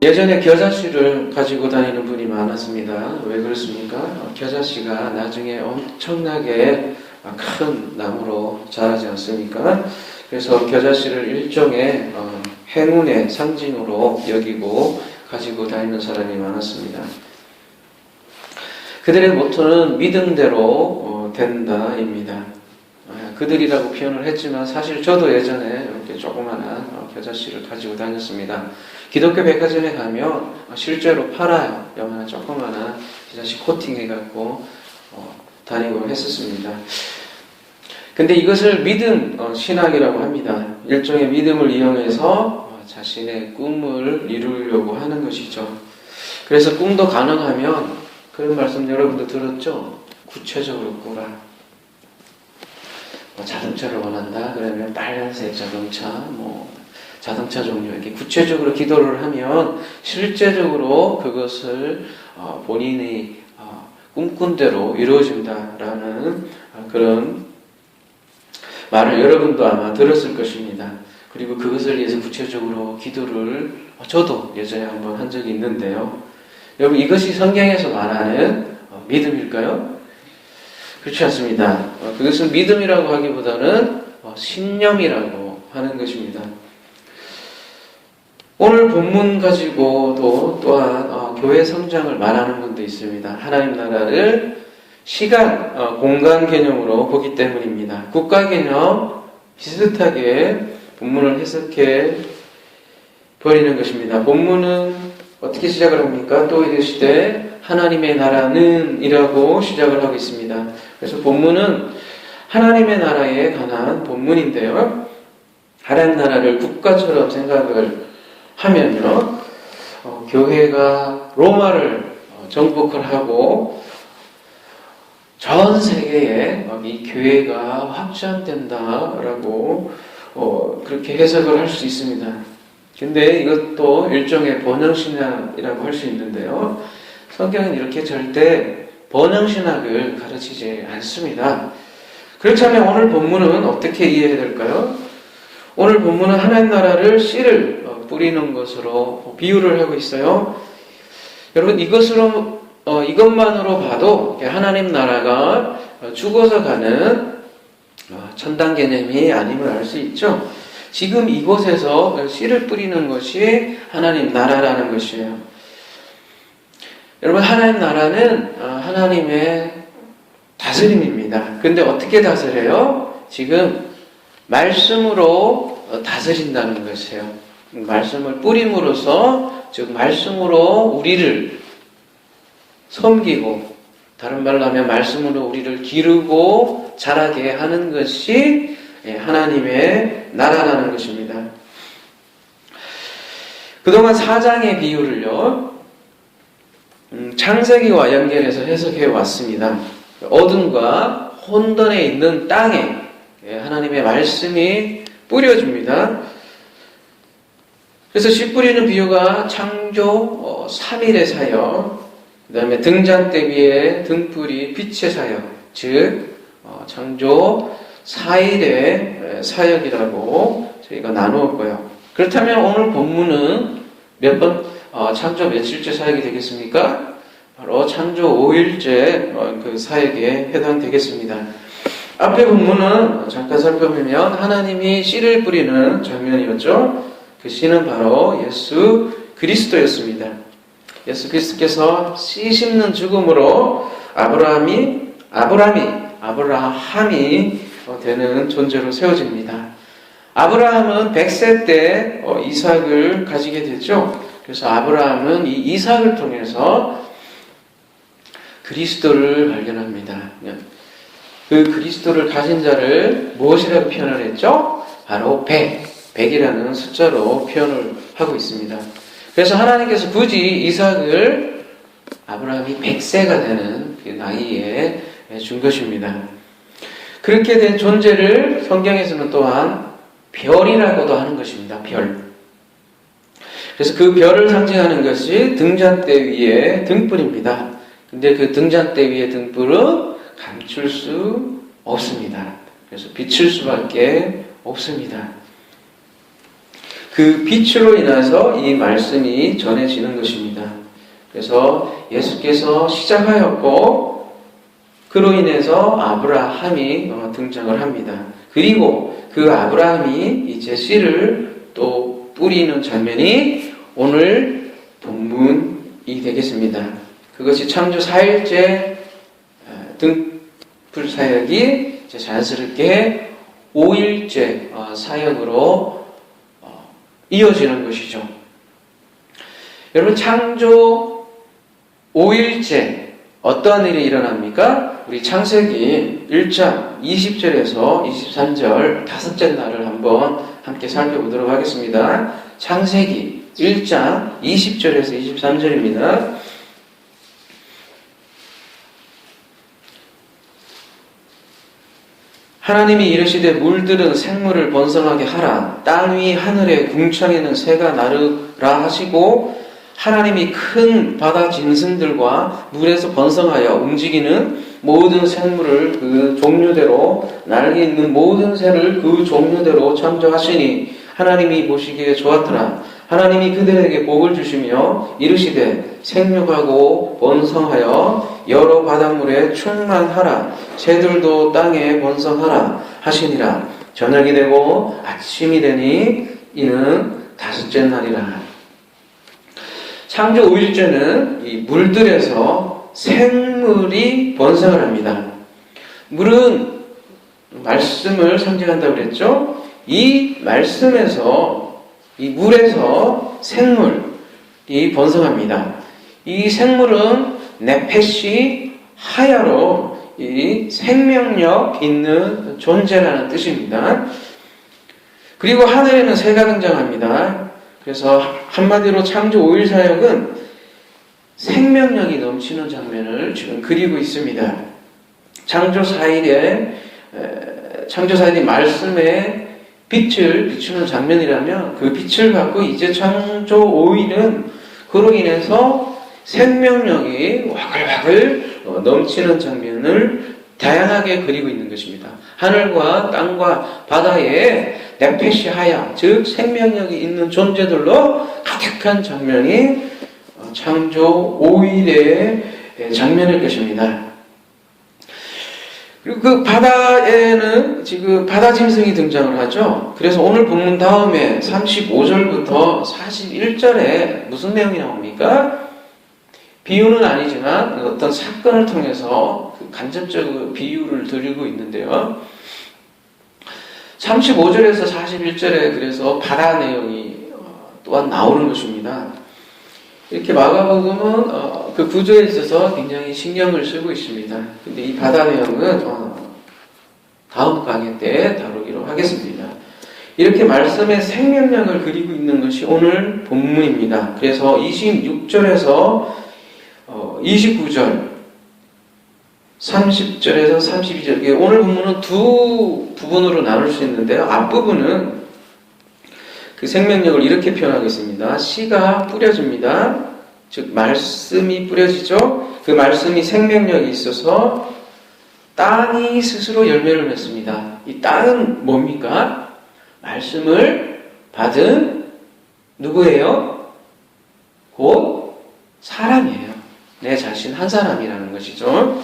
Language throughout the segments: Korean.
예전에 겨자씨를 가지고 다니는 분이 많았습니다. 왜 그렇습니까? 겨자씨가 나중에 엄청나게 큰 나무로 자라지 않습니까? 그래서 겨자씨를 일종의 행운의 상징으로 여기고 가지고 다니는 사람이 많았습니다. 그들의 모토는 믿음대로 된다입니다. 그들이라고 표현을 했지만 사실 저도 예전에 이렇게 조그마한 겨자씨를 가지고 다녔습니다. 기독교 백화점에 가면 실제로 팔아요. 요만한 조그마한 겨자씨 코팅해갖고 다니고 했었습니다. 근데 이것을 믿음 신학이라고 합니다. 일종의 믿음을 이용해서 자신의 꿈을 이루려고 하는 것이죠. 그래서 꿈도 가능하면 그런 말씀 여러분도 들었죠? 구체적으로 꾸라. 자동차를 원한다 그러면 빨간색 자동차, 자동차 종류 이렇게 구체적으로 기도를 하면 실제적으로 그것을 본인이 꿈꾼 대로 이루어진다라는 그런 말을 여러분도 아마 들었을 것입니다. 그리고 그것을 위해서 구체적으로 기도를 저도 예전에 한번 한 적이 있는데요. 여러분 이것이 성경에서 말하는 믿음일까요? 그렇지 않습니다. 그것은 믿음이라고 하기보다는 신념이라고 하는 것입니다. 오늘 본문 가지고도 또한 교회 성장을 말하는 분도 있습니다. 하나님 나라를 시간, 공간 개념으로 보기 때문입니다. 국가 개념 비슷하게 본문을 해석해 버리는 것입니다. 본문은 어떻게 시작을 합니까? 또 이르시되 하나님의 나라는 이라고 시작을 하고 있습니다. 그래서 본문은 하나님의 나라에 관한 본문인데요. 하나님 나라를 국가처럼 생각을 하면요. 교회가 로마를 정복을 하고 전 세계에 이 교회가 확장된다라고 그렇게 해석을 할 수 있습니다. 근데 이것도 일종의 번영신학이라고 할 수 있는데요. 성경은 이렇게 절대 번영신학을 가르치지 않습니다. 그렇다면 오늘 본문은 어떻게 이해해야 될까요? 오늘 본문은 하나님 나라를 씨를 뿌리는 것으로 비유를 하고 있어요. 여러분 이것만으로 봐도 하나님 나라가 죽어서 가는 천당 개념이 아님을 알 수 있죠. 지금 이곳에서 씨를 뿌리는 것이 하나님 나라라는 것이에요. 여러분 하나님 나라는 하나님의 다스림입니다. 근데 어떻게 다스려요? 지금 말씀으로 다스린다는 것이에요. 말씀을 뿌림으로써 즉 말씀으로 우리를 섬기고 다른 말로 하면 말씀으로 우리를 기르고 자라게 하는 것이 하나님의 나라라는 것입니다. 그동안 사장의 비유를요 창세기와 연결해서 해석해 왔습니다. 어둠과 혼돈에 있는 땅에 하나님의 말씀이 뿌려집니다. 그래서 씨 뿌리는 비유가 창조 3일의 사역, 그 다음에 등잔대 위에 등불이 빛의 사역, 즉 창조 4일의 사역이라고 저희가 나누었고요. 그렇다면 오늘 본문은 창조 며칠째 사역이 되겠습니까? 바로 창조 5일째 그 사역에 해당되겠습니다. 앞에 본문은 잠깐 살펴보면 하나님이 씨를 뿌리는 장면이었죠. 그 씨는 바로 예수 그리스도였습니다. 예수 그리스도께서 씨 심는 죽음으로 아브라함이 되는 존재로 세워집니다. 아브라함은 100세 때 이삭을 가지게 됐죠. 그래서 아브라함은 이 이삭을 통해서 그리스도를 발견합니다. 그 그리스도를 가진 자를 무엇이라고 표현을 했죠? 바로 100이라는 숫자로 표현을 하고 있습니다. 그래서 하나님께서 굳이 이삭을 아브라함이 100세가 되는 그 나이에 준 것입니다. 그렇게 된 존재를 성경에서는 또한 별이라고도 하는 것입니다. 별. 그래서 그 별을 상징하는 것이 등잔대 위의 등불입니다. 근데 그 등잔대 위의 등불은 감출 수 없습니다. 그래서 비칠 수밖에 없습니다. 그 빛으로 인해서 이 말씀이 전해지는 것입니다. 그래서 예수께서 시작하였고 그로 인해서 아브라함이 등장을 합니다. 그리고 그 아브라함이 이제 씨를 또 뿌리는 장면이 오늘 본문이 되겠습니다. 그것이 창조 4일째 등불 사역이 자연스럽게 5일째 사역으로 이어지는 것이죠. 여러분, 창조 5일째 어떠한 일이 일어납니까? 우리 창세기 1장 20절에서 23절 다섯째 날을 한번 함께 살펴보도록 하겠습니다. 창세기 1장 20절에서 23절입니다. 하나님이 이르시되 물들은 생물을 번성하게 하라. 땅 위 하늘에 궁창에는 새가 나르라 하시고 하나님이 큰 바다 짐승들과 물에서 번성하여 움직이는 모든 생물을 그 종류대로 날개 있는 모든 새를 그 종류대로 창조하시니 하나님이 보시기에 좋았더라. 하나님이 그들에게 복을 주시며 이르시되 생육하고 번성하여 여러 바닷물에 충만하라. 새들도 땅에 번성하라 하시니라. 저녁이 되고 아침이 되니 이는 다섯째 날이라. 창조 5일째는 이 물들에서 생물이 번성을 합니다. 물은 말씀을 상징한다고 그랬죠? 이 말씀에서, 이 물에서 생물이 번성합니다. 이 생물은 네페시 하야로 이 생명력 있는 존재라는 뜻입니다. 그리고 하늘에는 새가 등장합니다. 그래서 한마디로 창조 5일 사역은 생명력이 넘치는 장면을 지금 그리고 있습니다. 창조 4일이 말씀에 빛을 비추는 장면이라면 그 빛을 갖고 이제 창조 5일은 그로 인해서 생명력이 와글와글 넘치는 장면을 다양하게 그리고 있는 것입니다. 하늘과 땅과 바다에 네페시 하야, 즉 생명력이 있는 존재들로 가득한 장면이 창조 5일의 장면일 것입니다. 그리고 그 바다에는 지금 바다 짐승이 등장을 하죠. 그래서 오늘 본문 다음에 35절부터 41절에 무슨 내용이 나옵니까? 비유는 아니지만 어떤 사건을 통해서 간접적 비유를 드리고 있는데요. 35절에서 41절에 그래서 바다 내용이 또한 나오는 것입니다. 이렇게 마가복음은 그 구조에 있어서 굉장히 신경을 쓰고 있습니다. 근데 이 바다 내용은 다음 강의 때 다루기로 하겠습니다. 이렇게 말씀의 생명력을 그리고 있는 것이 오늘 본문입니다. 그래서 26절에서 29절, 30절에서 32절, 오늘 본문은 두 부분으로 나눌 수 있는데요. 앞부분은 그 생명력을 이렇게 표현하겠습니다. 씨가 뿌려집니다. 즉 말씀이 뿌려지죠. 그 말씀이 생명력이 있어서 땅이 스스로 열매를 맺습니다. 이 땅은 뭡니까? 말씀을 받은 누구예요? 곧 사람이에요. 내 자신 한 사람이라는 것이죠.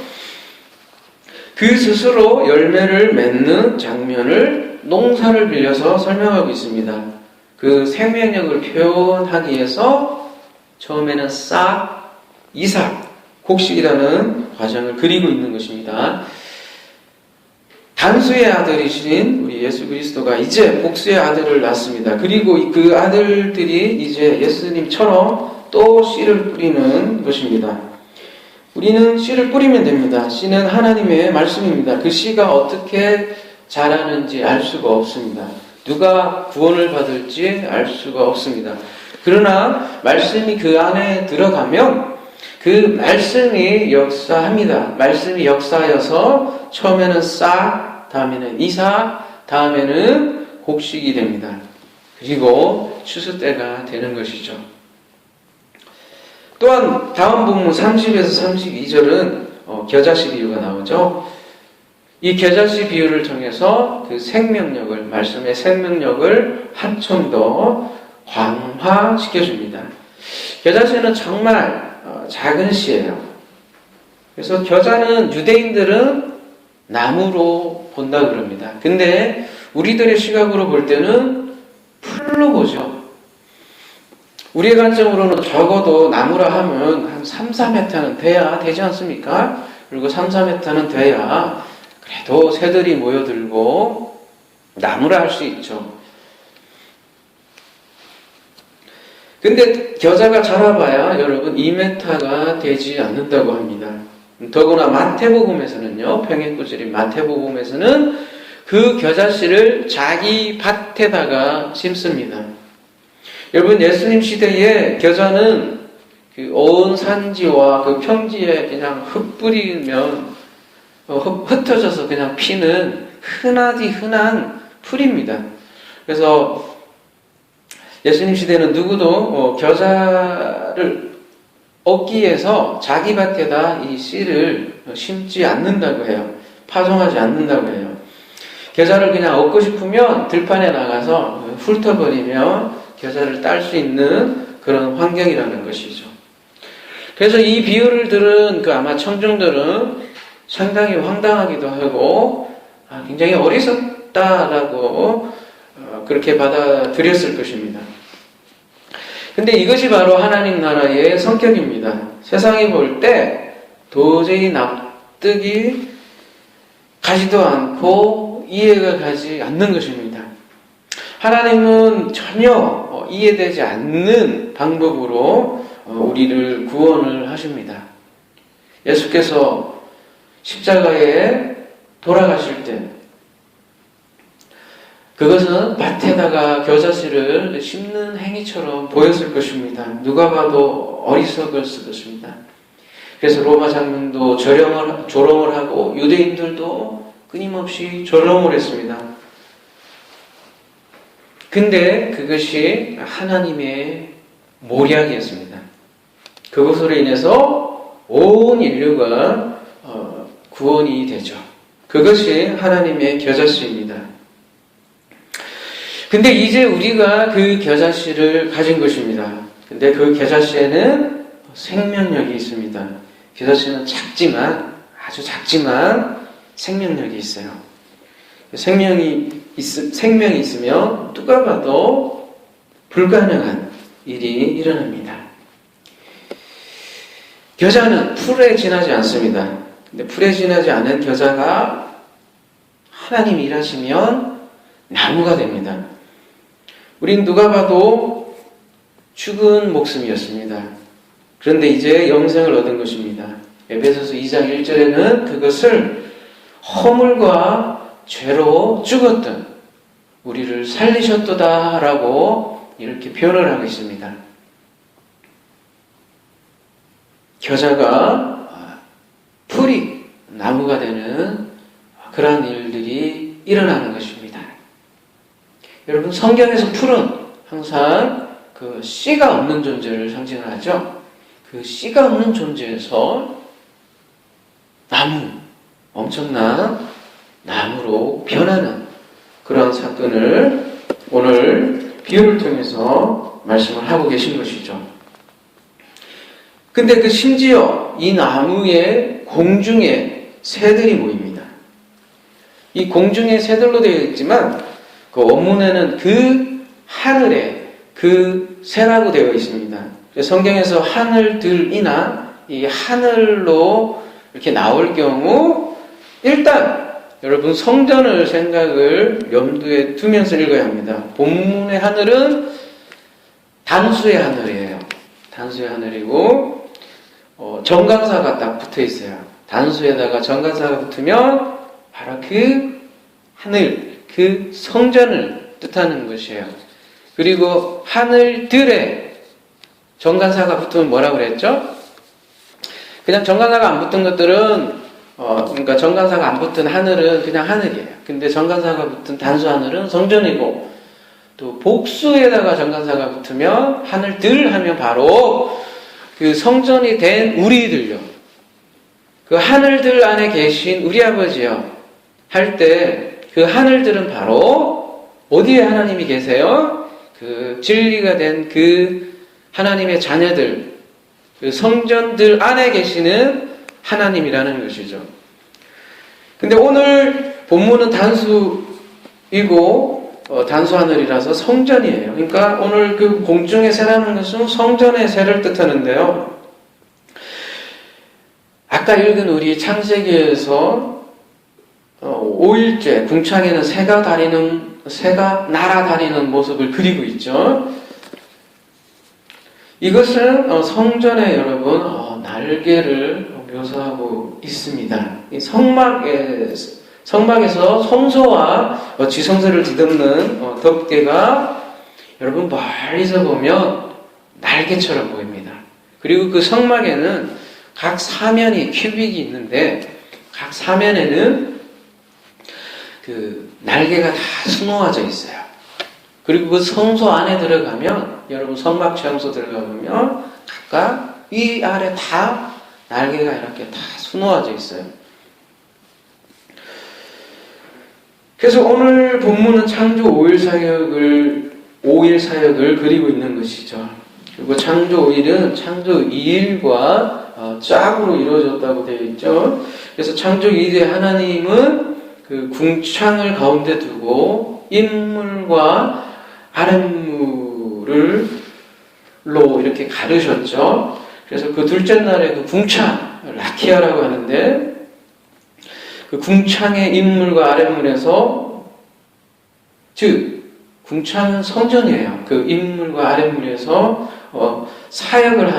그 스스로 열매를 맺는 장면을 농사를 빌려서 설명하고 있습니다. 그 생명력을 표현하기 위해서 처음에는 싹, 이삭, 곡식이라는 과정을 그리고 있는 것입니다. 단수의 아들이신 우리 예수 그리스도가 이제 복수의 아들을 낳습니다. 그리고 그 아들들이 이제 예수님처럼 또 씨를 뿌리는 것입니다. 우리는 씨를 뿌리면 됩니다. 씨는 하나님의 말씀입니다. 그 씨가 어떻게 자라는지 알 수가 없습니다. 누가 구원을 받을지 알 수가 없습니다. 그러나 말씀이 그 안에 들어가면 그 말씀이 역사합니다. 말씀이 역사하여서 처음에는 싹, 다음에는 이삭, 다음에는 곡식이 됩니다. 그리고 추수 때가 되는 것이죠. 또한 다음 본문 30에서 32절은 겨자씨 비유가 나오죠. 이 겨자씨 비유를 통해서 그 생명력을, 말씀의 생명력을 한층 더 광화시켜줍니다. 겨자씨는 정말 작은 씨예요. 그래서 겨자는 유대인들은 나무로 본다 그럽니다. 근데 우리들의 시각으로 볼 때는 풀로 보죠. 우리의 관점으로는 적어도 나무라 하면 한 3, 4m는 돼야 되지 않습니까? 그리고 3, 4m는 돼야 그래도 새들이 모여들고 나무라 할 수 있죠. 근데 겨자가 자라봐야 여러분 2m가 되지 않는다고 합니다. 더구나 마태복음에서는요, 평행구절인 마태복음에서는 그 겨자씨를 자기 밭에다가 심습니다. 여러분, 예수님 시대에 겨자는 그 온 산지와 그 평지에 그냥 흙 뿌리면 흩어져서 그냥 피는 흔하디 흔한 풀입니다. 그래서 예수님 시대는 누구도 겨자를 얻기 위해서 자기 밭에다 이 씨를 심지 않는다고 해요. 파종하지 않는다고 해요. 겨자를 그냥 얻고 싶으면 들판에 나가서 훑어버리면 겨자를 딸 수 있는 그런 환경이라는 것이죠. 그래서 이 비유를 들은 아마 청중들은 상당히 황당하기도 하고 굉장히 어리석다라고 그렇게 받아들였을 것입니다. 근데 이것이 바로 하나님 나라의 성격입니다. 세상이 볼 때 도저히 납득이 가지도 않고 이해가 가지 않는 것입니다. 하나님은 전혀 이해되지 않는 방법으로 우리를 구원을 하십니다. 예수께서 십자가에 돌아가실 때 그것은 밭에다가 겨자씨를 심는 행위처럼 보였을 것입니다. 누가 봐도 어리석었을 것입니다. 그래서 로마 장군도 조롱을 하고 유대인들도 끊임없이 조롱을 했습니다. 근데 그것이 하나님의 모략이었습니다. 그것으로 인해서 온 인류가 구원이 되죠. 그것이 하나님의 겨자씨입니다. 근데 이제 우리가 그 겨자씨를 가진 것입니다. 근데 그 겨자씨에는 생명력이 있습니다. 겨자씨는 아주 작지만 생명력이 있어요. 생명이 있으면 누가 봐도 불가능한 일이 일어납니다. 겨자는 풀에 지나지 않습니다. 근데 풀에 지나지 않은 겨자가 하나님이 일하시면 나무가 됩니다. 우린 누가 봐도 죽은 목숨이었습니다. 그런데 이제 영생을 얻은 것입니다. 에베소서 2장 1절에는 그것을 허물과 죄로 죽었던 우리를 살리셨도다라고 이렇게 표현을 하고 있습니다. 겨자가 풀이 나무가 되는 그러한 일들이 일어나는 것입니다. 여러분, 성경에서 풀은 항상 그 씨가 없는 존재를 상징을 하죠. 그 씨가 없는 존재에서 엄청난 나무로 변하는 그런 사건을 오늘 비유를 통해서 말씀을 하고 계신 것이죠. 근데 심지어 이 나무의 공중에 새들이 모입니다. 이 공중에 새들로 되어 있지만 그 원문에는 그 하늘에 그 새라고 되어 있습니다. 성경에서 하늘들이나 이 하늘로 이렇게 나올 경우 일단 여러분 성전을 생각을 염두에 두면서 읽어야 합니다. 본문의 하늘은 단수의 하늘이에요. 단수의 하늘이고 정관사가 딱 붙어 있어요. 단수에다가 정관사가 붙으면 바로 그 하늘, 그 성전을 뜻하는 것이에요. 그리고 하늘들에 정관사가 붙으면 뭐라고 그랬죠? 그냥 정관사가 안 붙은 것들은 그러니까 정관사가 안 붙은 하늘은 그냥 하늘이에요. 근데 정관사가 붙은 단수 하늘은 성전이고, 또 복수에다가 정관사가 붙으면 하늘들 하면 바로 그 성전이 된 우리들요. 그 하늘들 안에 계신 우리 아버지요. 할 때 그 하늘들은 바로 어디에 하나님이 계세요? 그 그 진리가 된 그 하나님의 자녀들, 그 성전들 안에 계시는 하나님이라는 것이죠. 근데 오늘 본문은 단수이고 단수 하늘이라서 성전이에요. 그러니까 오늘 그 공중의 새라는 것은 성전의 새를 뜻하는데요. 아까 읽은 우리 창세기에서 5일째 궁창에는 새가 날아다니는 모습을 그리고 있죠. 이것은 성전에 여러분 날개를 묘사하고 있습니다. 이 성막에서 성소와 지성소를 뒤덮는 덮개가 여러분 멀리서 보면 날개처럼 보입니다. 그리고 그 성막에는 각 사면이 큐빅이 있는데 각 사면에는 그 날개가 다 수놓아져 있어요. 그리고 그 성소 안에 들어가면 여러분 성막 체험소 들어가보면 각각 위 아래 다 날개가 이렇게 다 수놓아져 있어요. 그래서 오늘 본문은 창조 5일 사역을 그리고 있는 것이죠. 그리고 창조 5일은 창조 2일과 짝으로 이루어졌다고 되어 있죠. 그래서 창조 2일에 하나님은 그 궁창을 가운데 두고 인물과 아랫물로 이렇게 가르셨죠. 그래서 그 둘째 날에 그 궁창, 라키아라고 하는데 그 궁창의 인물과 아랫물에서 즉 궁창은 성전이에요. 그 인물과 아랫물에서 사역을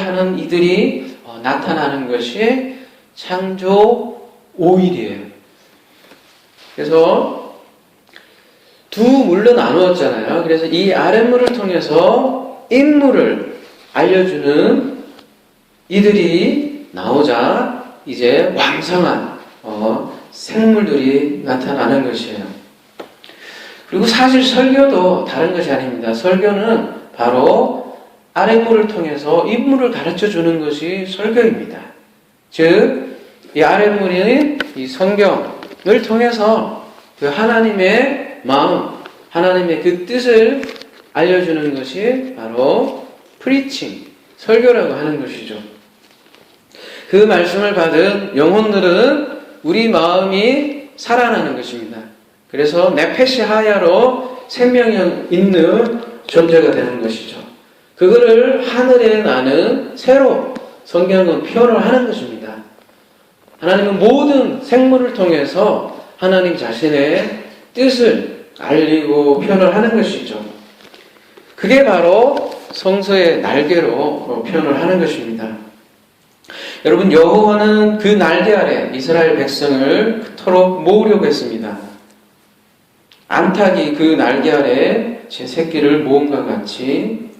하는 이들이 나타나는 것이 창조 5일이에요. 그래서 두 물로 나누었잖아요. 그래서 이 아랫물을 통해서 인물을 알려주는 이들이 나오자 이제 왕성한 생물들이 나타나는 것이에요. 그리고 사실 설교도 다른 것이 아닙니다. 설교는 바로 아랫물을 통해서 인물을 가르쳐 주는 것이 설교입니다. 즉, 이 아랫물이 이 성경을 통해서 그 하나님의 마음, 하나님의 그 뜻을 알려주는 것이 바로 프리칭, 설교라고 하는 것이죠. 그 말씀을 받은 영혼들은 우리 마음이 살아나는 것입니다. 그래서 네페시 하야로 생명이 있는 존재가 되는 것이죠. 그거를 하늘에 나는 새로 성경은 표현을 하는 것입니다. 하나님은 모든 생물을 통해서 하나님 자신의 뜻을 알리고 표현을 하는 것이죠. 그게 바로 성서의 날개로 표현을 하는 것입니다. 여러분, 여호와는 그 날개 아래 이스라엘 백성을 그토록 모으려고 했습니다. 암탉이 그 날개 아래 제 새끼를 모음과 같이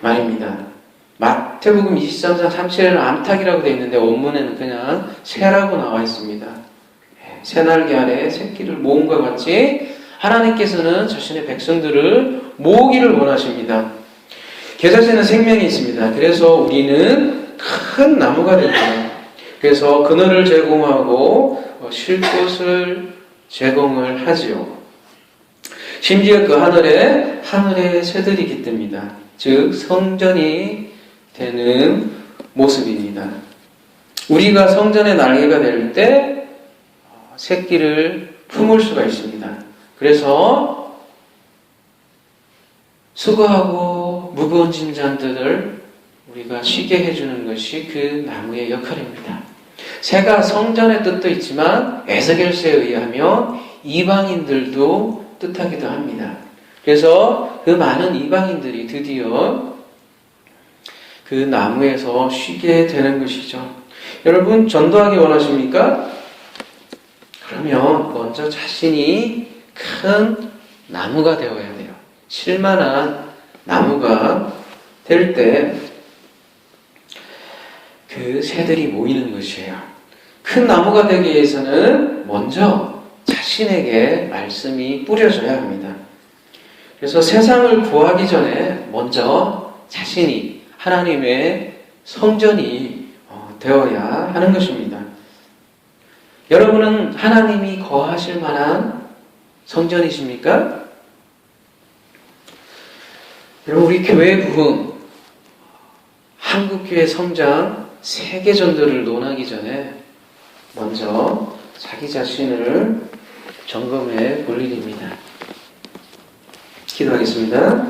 말입니다. 마태복음 23장 37에는 암탉이라고 되어 있는데 원문에는 그냥 새라고 나와 있습니다. 새 날개 아래 새끼를 모음과 같이 하나님께서는 자신의 백성들을 모으기를 원하십니다. 계절새는 생명이 있습니다. 그래서 우리는 큰 나무가 됩니다. 그래서 그늘을 제공하고 쉴 곳을 제공을 하지요. 심지어 그 하늘에 새들이 깃듭니다. 즉 성전이 되는 모습입니다. 우리가 성전의 날개가 될 때 새끼를 품을 수가 있습니다. 그래서 수고하고 무거운 짐잔들을 우리가 쉬게 해주는 것이 그 나무의 역할입니다. 새가 성전의 뜻도 있지만 에스겔서에 의하면 이방인들도 뜻하기도 합니다. 그래서 그 많은 이방인들이 드디어 그 나무에서 쉬게 되는 것이죠. 여러분, 전도하기 원하십니까? 그러면 먼저 자신이 큰 나무가 되어야 돼요. 실만한 나무가 될 때 그 새들이 모이는 것이에요. 큰 나무가 되기 위해서는 먼저 자신에게 말씀이 뿌려져야 합니다. 그래서 세상을 구하기 전에 먼저 자신이 하나님의 성전이 되어야 하는 것입니다. 여러분은 하나님이 거하실 만한 성전이십니까? 여러분, 우리 교회 부흥, 한국교회 성장, 세계 전도를 논하기 전에 먼저 자기 자신을 점검해 볼 일입니다. 기도하겠습니다.